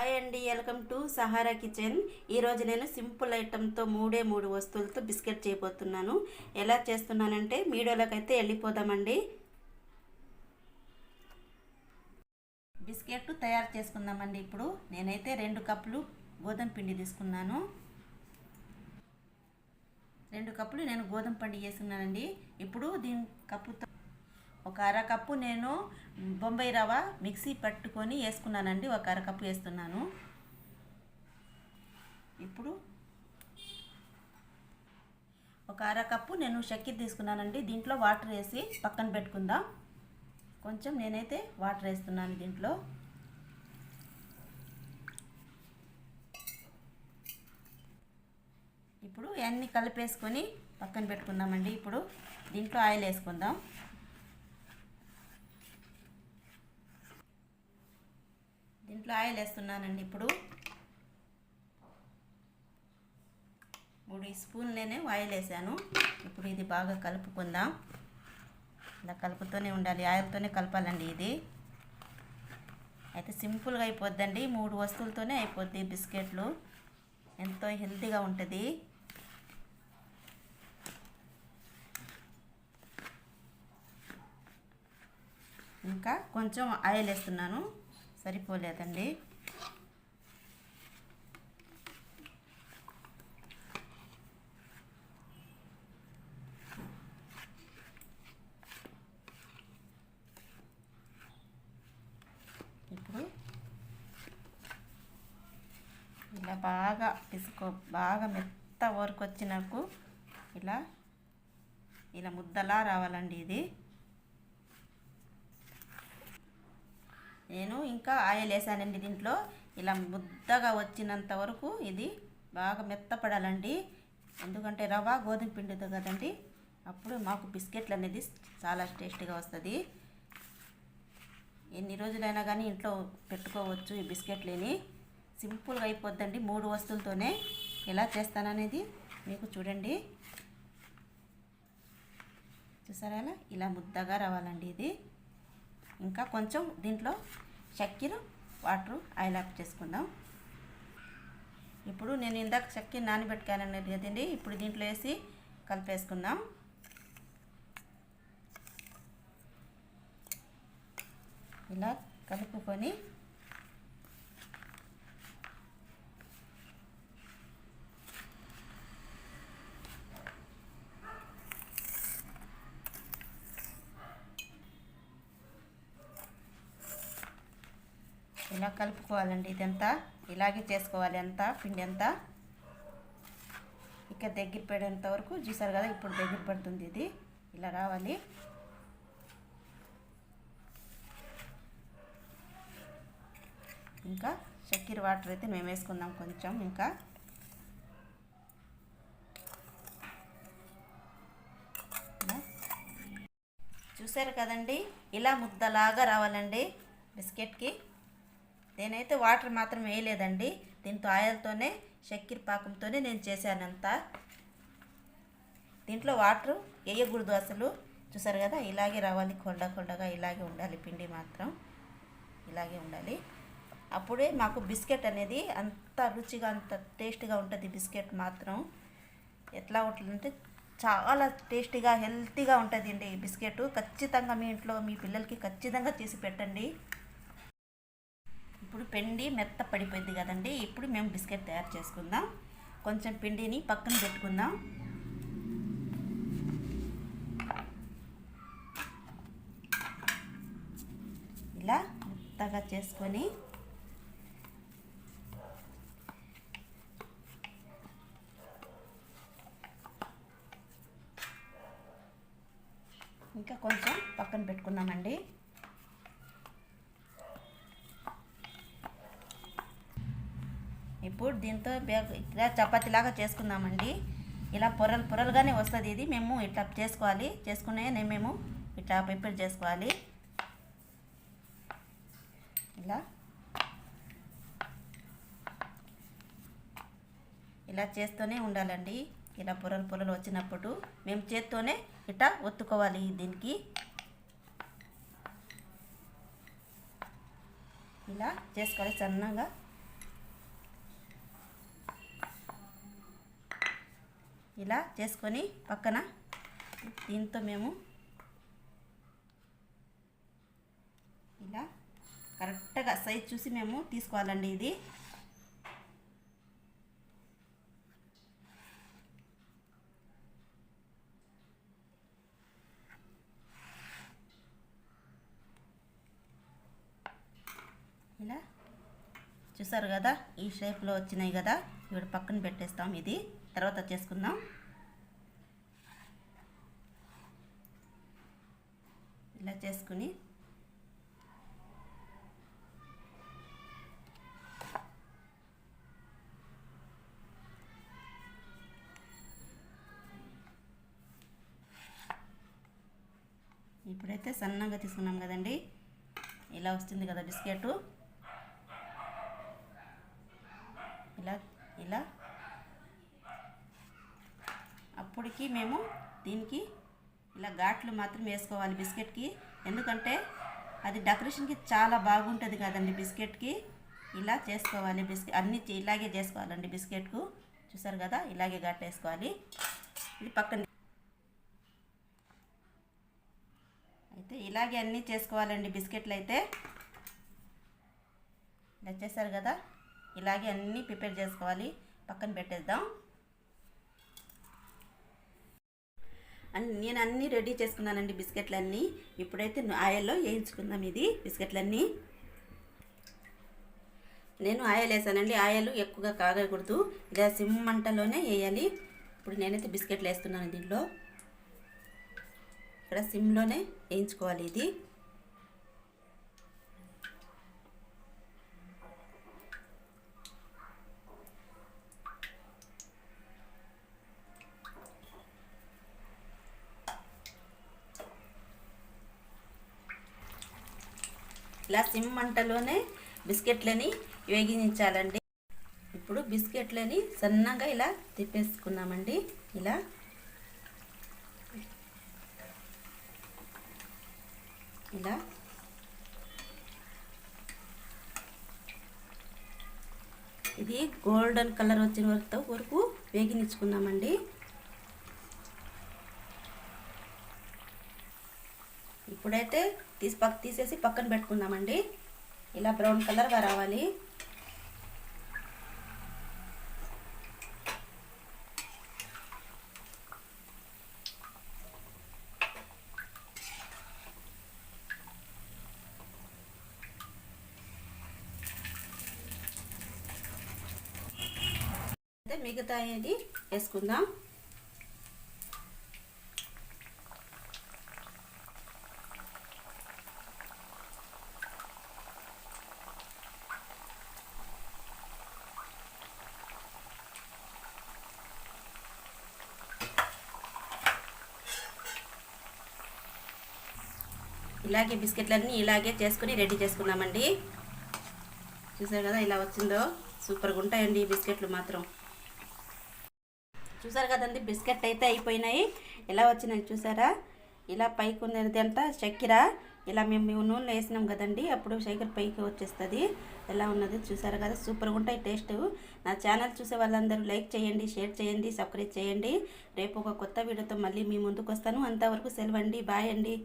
Hi అండి, welcome to Sahara kitchen. ఈరోజు నేను సింపుల్ ఐటెంతో మూడు వస్తువులతో బిస్కెట్ చేయబోతున్నాను. ఎలా చేస్తున్నానంటే వీడియోలోకి అయితే వెళ్ళిపోదామండి. బిస్కెట్ తయారు చేసుకుందామండి. ఇప్పుడు నేనైతే 2 కప్పులు గోధుమ పిండి తీసుకున్నాను. 2 కప్పులు నేను గోధుమ పిండి వేసుకున్నానండి. ఇప్పుడు దీని కప్పుతో ఒక అరకప్పు నేను బొంబాయి రవ్వ మిక్సీ పట్టుకొని వేసుకున్నానండి. ఒక అరకప్పు వేస్తున్నాను. ఇప్పుడు ఒక అరకప్పు నేను చక్కెర తీసుకున్నానండి. దీంట్లో వాటర్ వేసి పక్కన పెట్టుకుందాం. కొంచెం నేనైతే వాటర్ వేస్తున్నాను దీంట్లో. ఇప్పుడు అన్నీ కలిపేసుకొని పక్కన పెట్టుకుందామండి. ఇప్పుడు దీంట్లో ఆయిల్ వేసుకుందాం. దీంట్లో ఆయిల్ వేస్తున్నానండి. ఇప్పుడు 3 స్పూన్లు నేను ఆయిల్ వేసాను. ఇప్పుడు ఇది బాగా కలుపుకుందాం. ఇలా కలుపుతూనే ఉండాలి, ఆయిల్తోనే కలపాలండి. ఇది అయితే సింపుల్గా అయిపోద్దండి. 3 వస్తువులతోనే అయిపోద్ది బిస్కెట్లు. ఎంతో హెల్తీగా ఉంటుంది. ఇంకా కొంచెం ఆయిల్ వేస్తున్నాను, సరిపోలేదండి. ఇప్పుడు ఇలా బాగా బాగా మెత్త వరకు వచ్చినకు ఇలా ముద్దలా రావాలండి. ఇది నేను ఇంకా ఆయిల్ వేసానండి దీంట్లో. ఇలా ముద్దగా వచ్చినంత వరకు ఇది బాగా మెత్తపడాలండి. ఎందుకంటే రవ్వ గోధుమ పిండితో కదండి, అప్పుడు మాకు బిస్కెట్లు అనేది చాలా టేస్టీగా వస్తుంది. ఎన్ని రోజులైనా కానీ ఇంట్లో పెట్టుకోవచ్చు ఈ బిస్కెట్లని. సింపుల్గా అయిపోద్దండి 3 వస్తువులతోనే. ఎలా చేస్తాననేది మీకు చూడండి. చూసారా, ఇలా ముద్దగా రావాలండి ఇది. ఇంకా కొంచెం దీంట్లో చక్కెర వాటర్ ఆయిల్ యాడ్ చేసుకుందాం. ఇప్పుడు నేను ఇందాక చక్కెర నానబెట్టుకానన్నది కదండి, ఇప్పుడు దీంట్లో వేసి కలిపేసుకుందాం. ఇలా కలుపుకొని ఇలా కలుపుకోవాలండి. ఇదంతా ఇలాగే చేసుకోవాలి, అంతా పిండి అంతా ఇక దగ్గర పడేంత వరకు. చూసారు కదా, ఇప్పుడు దగ్గర పడుతుంది. ఇది ఇలా రావాలి. ఇంకా చక్కెర వాటర్ అయితే మేము వేసుకుందాం కొంచెం. ఇంకా చూసారు కదండి, ఇలా ముద్దలాగా రావాలండి బిస్కెట్కి. నేనైతే వాటర్ మాత్రం వేయలేదండి, దీంతో ఆయిల్తోనే చక్కెర పాకంతోనే నేను చేశానంతా. దీంట్లో వాటర్ వేయకూడదు అసలు. చూసారు కదా, ఇలాగే రావాలి, కొండగా ఇలాగే ఉండాలి. పిండి మాత్రం ఇలాగే ఉండాలి. అప్పుడే మాకు బిస్కెట్ అనేది అంత రుచిగా అంత టేస్ట్గా ఉంటుంది. బిస్కెట్ మాత్రం ఎట్లా ఉంటుందంటే చాలా టేస్టీగా హెల్తీగా ఉంటుందండి ఈ బిస్కెట్. ఖచ్చితంగా మీ ఇంట్లో మీ పిల్లలకి ఖచ్చితంగా చేసి పెట్టండి. ఇప్పుడు పిండి మెత్త పడిపోయింది కదండి. ఇప్పుడు మేము బిస్కెట్ తయారు చేసుకుందాం. కొంచెం పిండిని పక్కన పెట్టుకుందాం. ఇలా మెత్తగా చేసుకొని ఇంకా కొంచెం పక్కన పెట్టుకుందామండి. ఇప్పుడు దీంతో ఇలా చపాతీలాగా చేసుకుందామండి. ఇలా పొరలుగానే వస్తుంది ఇది. మేము ఇట్లా చేసుకోవాలి, మేము ఇట్లా ప్రిపేర్ చేసుకోవాలి. ఇలా చేస్తూనే ఉండాలండి. ఇలా పొరలు వచ్చినప్పుడు మేము చేత్తోనే ఇట్లా ఒత్తుకోవాలి. దీనికి ఇలా చేసుకోవాలి సన్నగా. ఇలా చేసుకొని పక్కన దీంతో మేము ఇలా కరెక్ట్గా సైజ్ చూసి మేము తీసుకోవాలండి. ఇది ఇలా చూసారు కదా, ఈ షేప్లో వచ్చినాయి కదా, ఇప్పుడు పక్కన పెట్టేస్తాం. ఇది తర్వాత చేసుకుందాం. ఇలా చేసుకుని ఇప్పుడైతే సన్నగా తీసుకున్నాం కదండి, ఇలా వస్తుంది కదా బిస్కెట్. ఇలా ఇలా అప్పటికి మేము దీనికి ఇలా ఘాట్లు మాత్రం వేసుకోవాలి బిస్కెట్కి, ఎందుకంటే అది డెకరేషన్కి చాలా బాగుంటుంది కదండి బిస్కెట్కి. ఇలా చేసుకోవాలి, బిస్కెట్ అన్నీ ఇలాగే చేసుకోవాలండి బిస్కెట్కు. చూసారు కదా, ఇలాగే ఘాట్లు వేసుకోవాలి. ఇది పక్కన అయితే ఇలాగే అన్నీ చేసుకోవాలండి బిస్కెట్లు అయితే. ఇలా చేశారు కదా, ఇలాగే అన్నీ ప్రిపేర్ చేసుకోవాలి. పక్కన పెట్టేద్దాం. నేను అన్నీ రెడీ చేసుకున్నానండి బిస్కెట్లన్నీ. ఇప్పుడైతే ఆయిల్లో వేయించుకుందాం ఇది బిస్కెట్లన్నీ. నేను ఆయిల్ వేసానండి. ఆయిల్ ఎక్కువగా కాగకూడదు, ఇలా సిమ్ మంటలోనే వేయాలి. ఇప్పుడు నేనైతే బిస్కెట్లు వేస్తున్నాను దీంట్లో. ఇక్కడ సిమ్లోనే వేయించుకోవాలి ఇది. ఇలా సిమ్ మంటలోనే బిస్కెట్లని వేగించాలండి. ఇప్పుడు బిస్కెట్లని సన్నగా ఇలా తిప్పేసుకున్నామండి. ఇలా ఇలా ఇది గోల్డెన్ కలర్ వచ్చిన వరకు వేగించుకున్నామండి. ఇప్పుడైతే తీసేసి పక్కన పెట్టుకుందామండి. ఇలా బ్రౌన్ కలర్గా రావాలి. మిగతా ఇది వేసుకుందాం. ఇలాగే బిస్కెట్లన్నీ ఇలాగే చేసుకుని రెడీ చేసుకున్నామండి. చూసారు కదా ఇలా వచ్చిందో, సూపర్గా ఉంటాయండి ఈ బిస్కెట్లు మాత్రం. చూసారు కదండి, బిస్కెట్ అయితే అయిపోయినాయి. ఎలా వచ్చినాయి చూసారా? ఇలా పైకి ఉన్నది అంతా చక్కెర. ఇలా మేము నూనెలో వేసినాం కదండి, అప్పుడు చక్కెర పైకి వచ్చేస్తుంది. ఎలా ఉన్నది చూసారు కదా, సూపర్గా ఉంటాయి టేస్ట్. నా ఛానల్ చూసే వాళ్ళందరూ లైక్ చేయండి, షేర్ చేయండి, సబ్స్క్రైబ్ చేయండి. రేపు ఒక కొత్త వీడియోతో మళ్ళీ మీ ముందుకు వస్తాను. అంతవరకు సెలవండి, బాయ్ అండి.